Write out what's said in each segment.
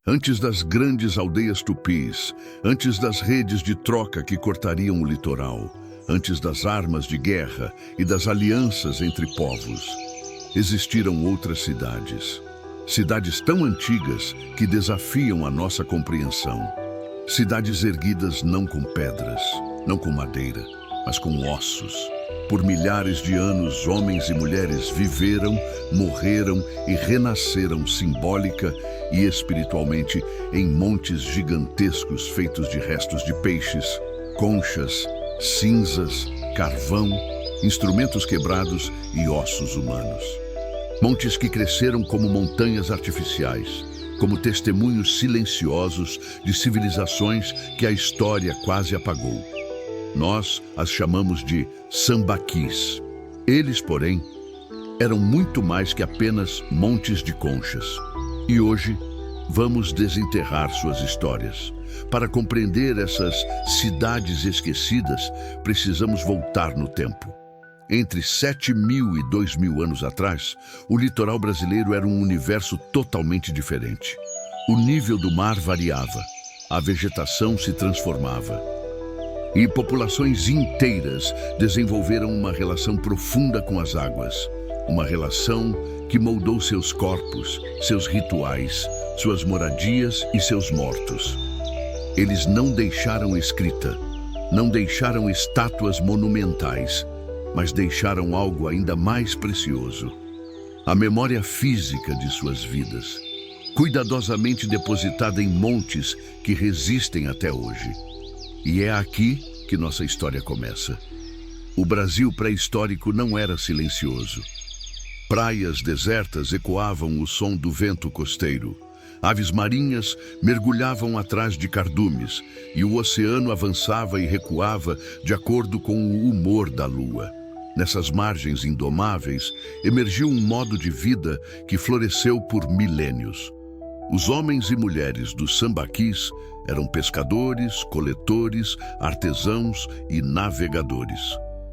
Antes das grandes aldeias tupis, antes das redes de troca que cortariam o litoral, antes das armas de guerra e das alianças entre povos, existiram outras cidades. Cidades tão antigas que desafiam a nossa compreensão. Cidades erguidas não com pedras, não com madeira, mas com ossos. Por milhares de anos, homens e mulheres viveram, morreram e renasceram simbólica e espiritualmente em montes gigantescos feitos de restos de peixes, conchas, cinzas, carvão, instrumentos quebrados e ossos humanos. Montes que cresceram como montanhas artificiais, como testemunhos silenciosos de civilizações que a história quase apagou. Nós as chamamos de sambaquis. Eles, porém, eram muito mais que apenas montes de conchas. E hoje, vamos desenterrar suas histórias. Para compreender essas cidades esquecidas, precisamos voltar no tempo. Entre 7.000 e 2.000 anos atrás, o litoral brasileiro era um universo totalmente diferente. O nível do mar variava, a vegetação se transformava. E populações inteiras desenvolveram uma relação profunda com as águas. Uma relação que moldou seus corpos, seus rituais, suas moradias e seus mortos. Eles não deixaram escrita, não deixaram estátuas monumentais, mas deixaram algo ainda mais precioso: a memória física de suas vidas, cuidadosamente depositada em montes que resistem até hoje. E é aqui que nossa história começa. O Brasil pré-histórico não era silencioso. Praias desertas ecoavam o som do vento costeiro. Aves marinhas mergulhavam atrás de cardumes e o oceano avançava e recuava de acordo com o humor da lua. Nessas margens indomáveis emergiu um modo de vida que floresceu por milênios. Os homens e mulheres dos sambaquis eram pescadores, coletores, artesãos e navegadores.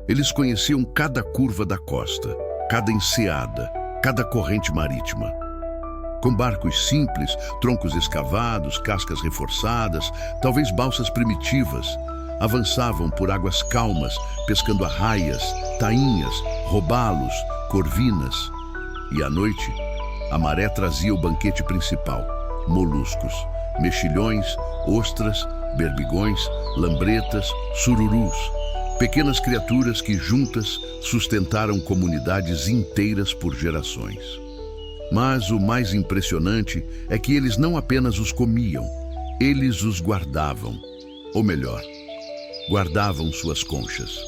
Eles conheciam cada curva da costa, cada enseada, cada corrente marítima. Com barcos simples, troncos escavados, cascas reforçadas, talvez balsas primitivas, avançavam por águas calmas, pescando arraias, tainhas, robalos, corvinas. E à noite, a maré trazia o banquete principal: moluscos, mexilhões, ostras, berbigões, lambretas, sururus. Pequenas criaturas que juntas sustentaram comunidades inteiras por gerações. Mas o mais impressionante é que eles não apenas os comiam, eles os guardavam. Ou melhor, guardavam suas conchas.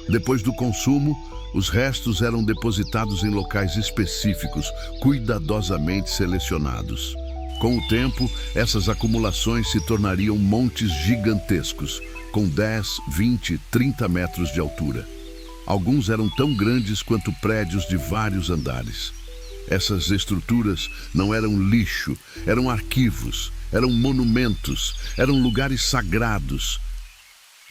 Depois do consumo, os restos eram depositados em locais específicos, cuidadosamente selecionados. Com o tempo, essas acumulações se tornariam montes gigantescos, com 10, 20, 30 metros de altura. Alguns eram tão grandes quanto prédios de vários andares. Essas estruturas não eram lixo, eram arquivos, eram monumentos, eram lugares sagrados.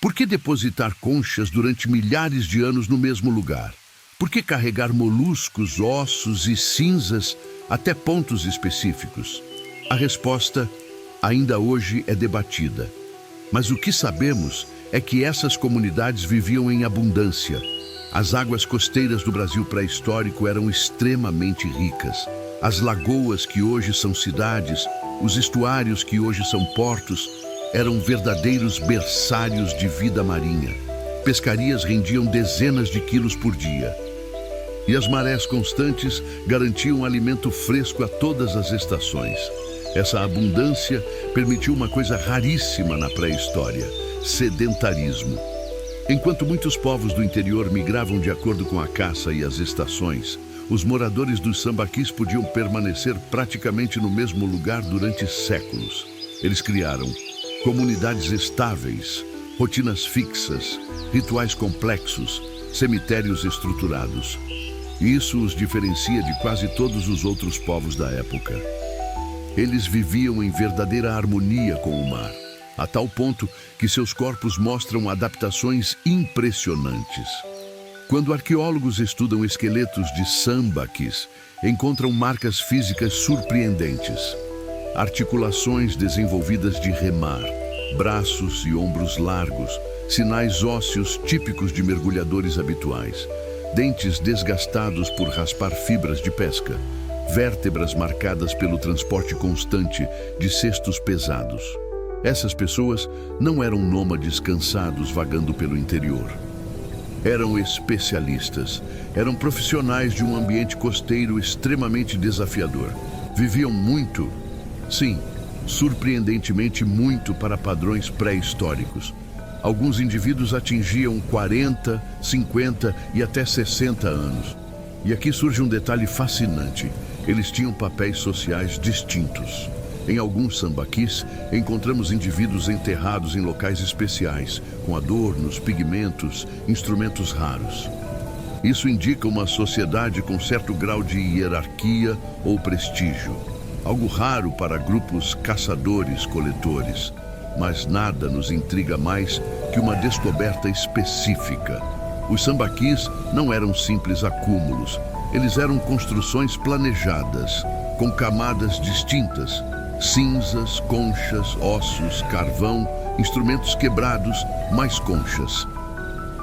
Por que depositar conchas durante milhares de anos no mesmo lugar? Por que carregar moluscos, ossos e cinzas até pontos específicos? A resposta ainda hoje é debatida. Mas o que sabemos é que essas comunidades viviam em abundância. As águas costeiras do Brasil pré-histórico eram extremamente ricas. As lagoas que hoje são cidades, os estuários que hoje são portos, eram verdadeiros berçários de vida marinha. Pescarias rendiam dezenas de quilos por dia. E as marés constantes garantiam alimento fresco a todas as estações. Essa abundância permitiu uma coisa raríssima na pré-história: sedentarismo. Enquanto muitos povos do interior migravam de acordo com a caça e as estações, os moradores dos sambaquis podiam permanecer praticamente no mesmo lugar durante séculos. Eles criaram comunidades estáveis, rotinas fixas, rituais complexos, cemitérios estruturados. Isso os diferencia de quase todos os outros povos da época. Eles viviam em verdadeira harmonia com o mar, a tal ponto que seus corpos mostram adaptações impressionantes. Quando arqueólogos estudam esqueletos de sambaquis, encontram marcas físicas surpreendentes. articulações desenvolvidas de remar, braços e ombros largos, sinais ósseos típicos de mergulhadores habituais, dentes desgastados por raspar fibras de pesca, vértebras marcadas pelo transporte constante de cestos pesados. Essas pessoas não eram nômades cansados vagando pelo interior. Eram especialistas, eram profissionais de um ambiente costeiro extremamente desafiador. Viviam muito, sim, surpreendentemente muito para padrões pré-históricos. Alguns indivíduos atingiam 40, 50 e até 60 anos. E aqui surge um detalhe fascinante. Eles tinham papéis sociais distintos. Em alguns sambaquis, encontramos indivíduos enterrados em locais especiais, com adornos, pigmentos, instrumentos raros. Isso indica uma sociedade com certo grau de hierarquia ou prestígio. Algo raro para grupos caçadores-coletores. Mas nada nos intriga mais que uma descoberta específica. Os sambaquis não eram simples acúmulos. Eles eram construções planejadas, com camadas distintas, cinzas, conchas, ossos, carvão, instrumentos quebrados, mais conchas.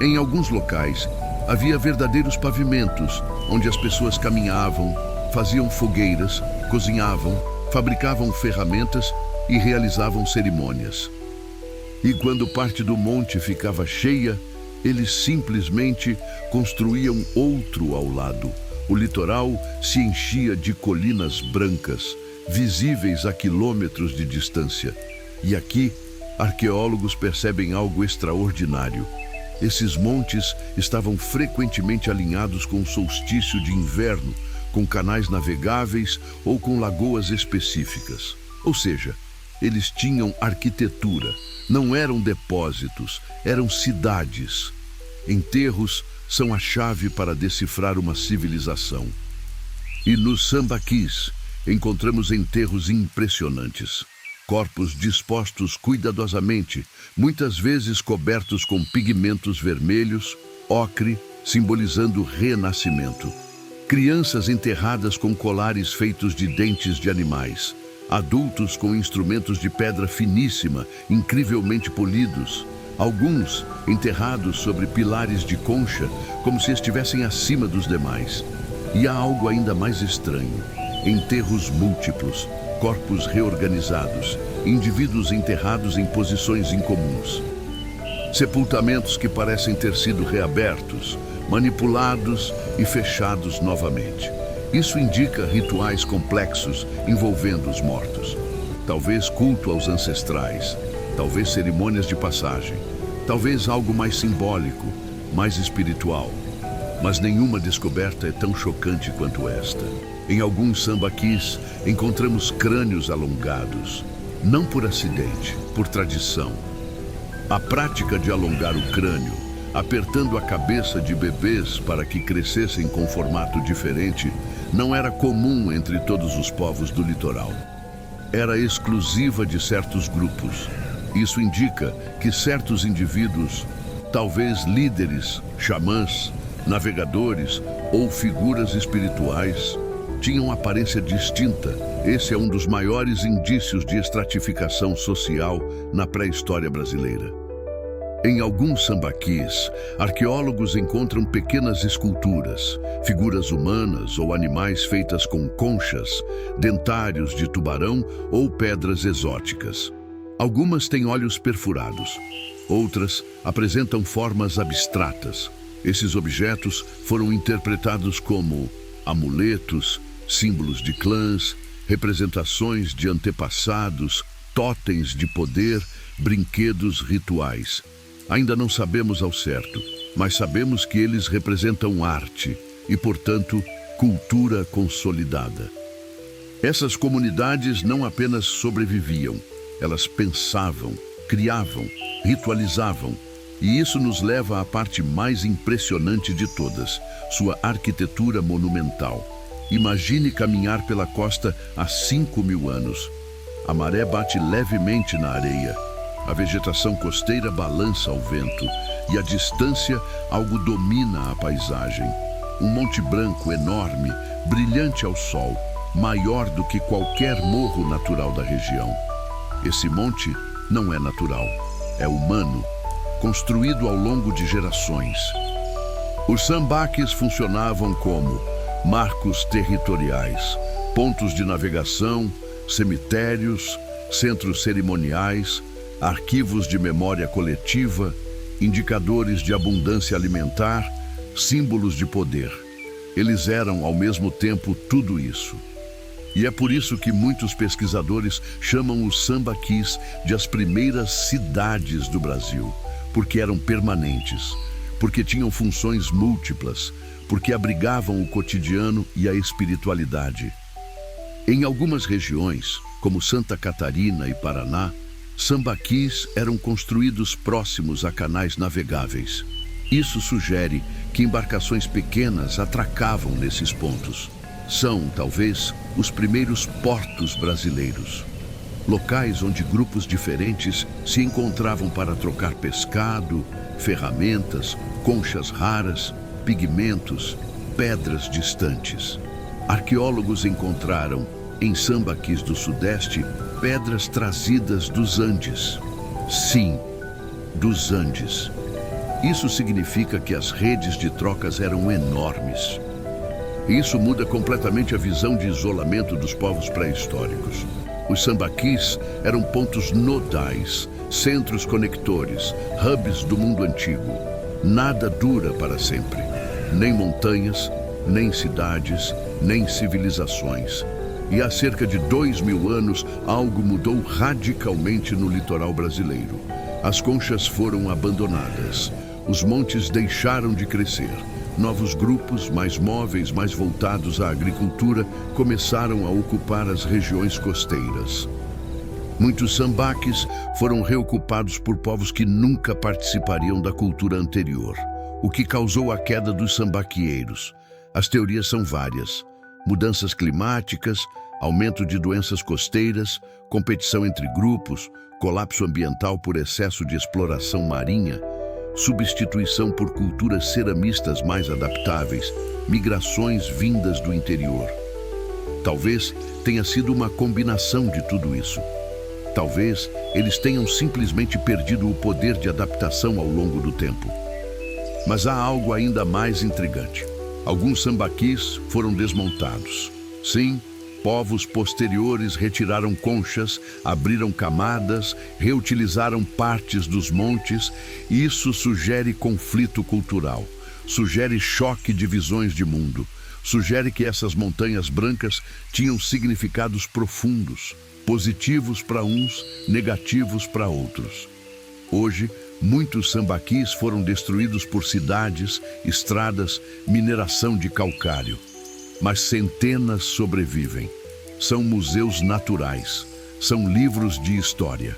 Em alguns locais, havia verdadeiros pavimentos, onde as pessoas caminhavam, faziam fogueiras, cozinhavam, fabricavam ferramentas e realizavam cerimônias. E quando parte do monte ficava cheia, eles simplesmente construíam outro ao lado. O litoral se enchia de colinas brancas, visíveis a quilômetros de distância. E aqui, arqueólogos percebem algo extraordinário. Esses montes estavam frequentemente alinhados com o solstício de inverno, com canais navegáveis ou com lagoas específicas. Ou seja, eles tinham arquitetura, não eram depósitos, eram cidades. Enterros são a chave para decifrar uma civilização. E nos sambaquis encontramos enterros impressionantes. Corpos dispostos cuidadosamente, muitas vezes cobertos com pigmentos vermelhos, ocre, simbolizando renascimento. Crianças enterradas com colares feitos de dentes de animais. Adultos com instrumentos de pedra finíssima, incrivelmente polidos. Alguns enterrados sobre pilares de concha, como se estivessem acima dos demais. E há algo ainda mais estranho. Enterros múltiplos, corpos reorganizados, indivíduos enterrados em posições incomuns. Sepultamentos que parecem ter sido reabertos, manipulados e fechados novamente. Isso indica rituais complexos envolvendo os mortos. Talvez culto aos ancestrais, talvez cerimônias de passagem, talvez algo mais simbólico, mais espiritual. Mas nenhuma descoberta é tão chocante quanto esta. Em alguns sambaquis, encontramos crânios alongados, não por acidente, por tradição. A prática de alongar o crânio, apertando a cabeça de bebês para que crescessem com formato diferente, não era comum entre todos os povos do litoral. Era exclusiva de certos grupos. Isso indica que certos indivíduos, talvez líderes, xamãs, navegadores ou figuras espirituais, tinham aparência distinta. Esse é um dos maiores indícios de estratificação social na pré-história brasileira. Em alguns sambaquis, arqueólogos encontram pequenas esculturas, figuras humanas ou animais feitas com conchas, dentários de tubarão ou pedras exóticas. Algumas têm olhos perfurados, outras apresentam formas abstratas. Esses objetos foram interpretados como amuletos, símbolos de clãs, representações de antepassados, totens de poder, brinquedos rituais. Ainda não sabemos ao certo, mas sabemos que eles representam arte e, portanto, cultura consolidada. Essas comunidades não apenas sobreviviam, elas pensavam, criavam, ritualizavam. E isso nos leva à parte mais impressionante de todas, sua arquitetura monumental. Imagine caminhar pela costa há 5.000 anos. A maré bate levemente na areia. A vegetação costeira balança ao vento e, à distância, algo domina a paisagem. Um monte branco enorme, brilhante ao sol, maior do que qualquer morro natural da região. Esse monte não é natural, é humano, construído ao longo de gerações. Os sambaques funcionavam como marcos territoriais, pontos de navegação, cemitérios, centros cerimoniais, arquivos de memória coletiva, indicadores de abundância alimentar, símbolos de poder. Eles eram, ao mesmo tempo, tudo isso. E é por isso que muitos pesquisadores chamam os sambaquis de as primeiras cidades do Brasil, porque eram permanentes, porque tinham funções múltiplas, porque abrigavam o cotidiano e a espiritualidade. Em algumas regiões, como Santa Catarina e Paraná, sambaquis eram construídos próximos a canais navegáveis. Isso sugere que embarcações pequenas atracavam nesses pontos. São, talvez, os primeiros portos brasileiros. Locais onde grupos diferentes se encontravam para trocar pescado, ferramentas, conchas raras, pigmentos, pedras distantes. Arqueólogos encontraram, em sambaquis do Sudeste, pedras trazidas dos Andes. Sim, dos Andes. Isso significa que as redes de trocas eram enormes. Isso muda completamente a visão de isolamento dos povos pré-históricos. Os sambaquis eram pontos nodais, centros conectores, hubs do mundo antigo. Nada dura para sempre. Nem montanhas, nem cidades, nem civilizações. E há cerca de 2000 anos, algo mudou radicalmente no litoral brasileiro. As conchas foram abandonadas. Os montes deixaram de crescer. Novos grupos, mais móveis, mais voltados à agricultura, começaram a ocupar as regiões costeiras. Muitos sambaques foram reocupados por povos que nunca participariam da cultura anterior, o que causou a queda dos sambaqueiros. As teorias são várias. Mudanças climáticas, aumento de doenças costeiras, competição entre grupos, colapso ambiental por excesso de exploração marinha, substituição por culturas ceramistas mais adaptáveis, migrações vindas do interior. Talvez tenha sido uma combinação de tudo isso. Talvez eles tenham simplesmente perdido o poder de adaptação ao longo do tempo. Mas há algo ainda mais intrigante. Alguns sambaquis foram desmontados. Sim, povos posteriores retiraram conchas, abriram camadas, reutilizaram partes dos montes, e isso sugere conflito cultural, sugere choque de visões de mundo, sugere que essas montanhas brancas tinham significados profundos, positivos para uns, negativos para outros. Hoje, muitos sambaquis foram destruídos por cidades, estradas, mineração de calcário. Mas centenas sobrevivem. São museus naturais, são livros de história.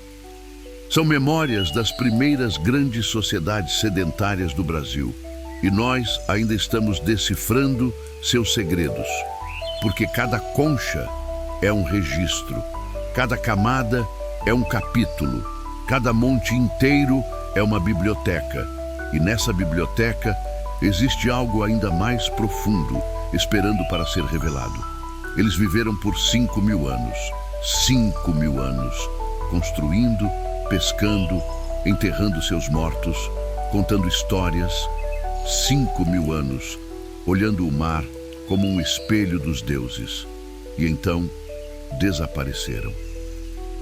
São memórias das primeiras grandes sociedades sedentárias do Brasil. E nós ainda estamos decifrando seus segredos. Porque cada concha é um registro, cada camada é um capítulo, cada monte inteiro é uma biblioteca. E nessa biblioteca existe algo ainda mais profundo, esperando para ser revelado. Eles viveram por 5.000 anos. 5.000 anos. Construindo, pescando, enterrando seus mortos, contando histórias. 5.000 anos, olhando o mar como um espelho dos deuses. E então, desapareceram.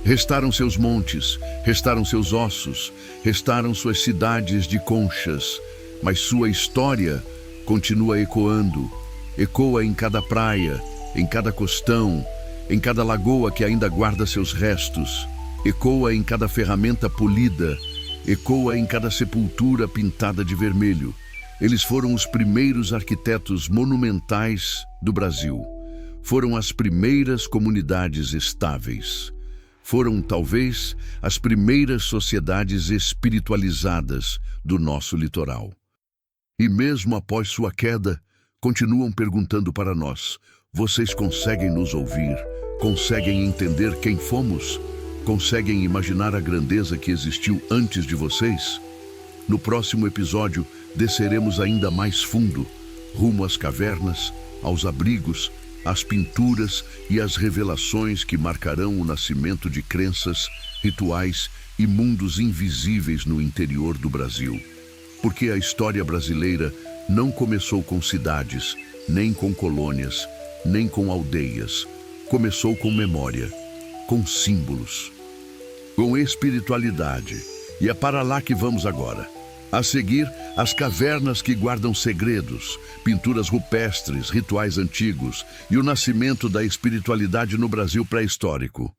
Restaram seus montes, restaram seus ossos, restaram suas cidades de conchas, mas sua história continua ecoando. Ecoa em cada praia, em cada costão, em cada lagoa que ainda guarda seus restos. Ecoa em cada ferramenta polida, ecoa em cada sepultura pintada de vermelho. Eles foram os primeiros arquitetos monumentais do Brasil. Foram as primeiras comunidades estáveis. Foram, talvez, as primeiras sociedades espiritualizadas do nosso litoral. E mesmo após sua queda, continuam perguntando para nós: vocês conseguem nos ouvir? Conseguem entender quem fomos? Conseguem imaginar a grandeza que existiu antes de vocês? No próximo episódio, desceremos ainda mais fundo, rumo às cavernas, aos abrigos as pinturas e as revelações que marcarão o nascimento de crenças, rituais e mundos invisíveis no interior do Brasil. Porque a história brasileira não começou com cidades, nem com colônias, nem com aldeias. Começou com memória, com símbolos, com espiritualidade. E é para lá que vamos agora. A seguir, as cavernas que guardam segredos, pinturas rupestres, rituais antigos e o nascimento da espiritualidade no Brasil pré-histórico.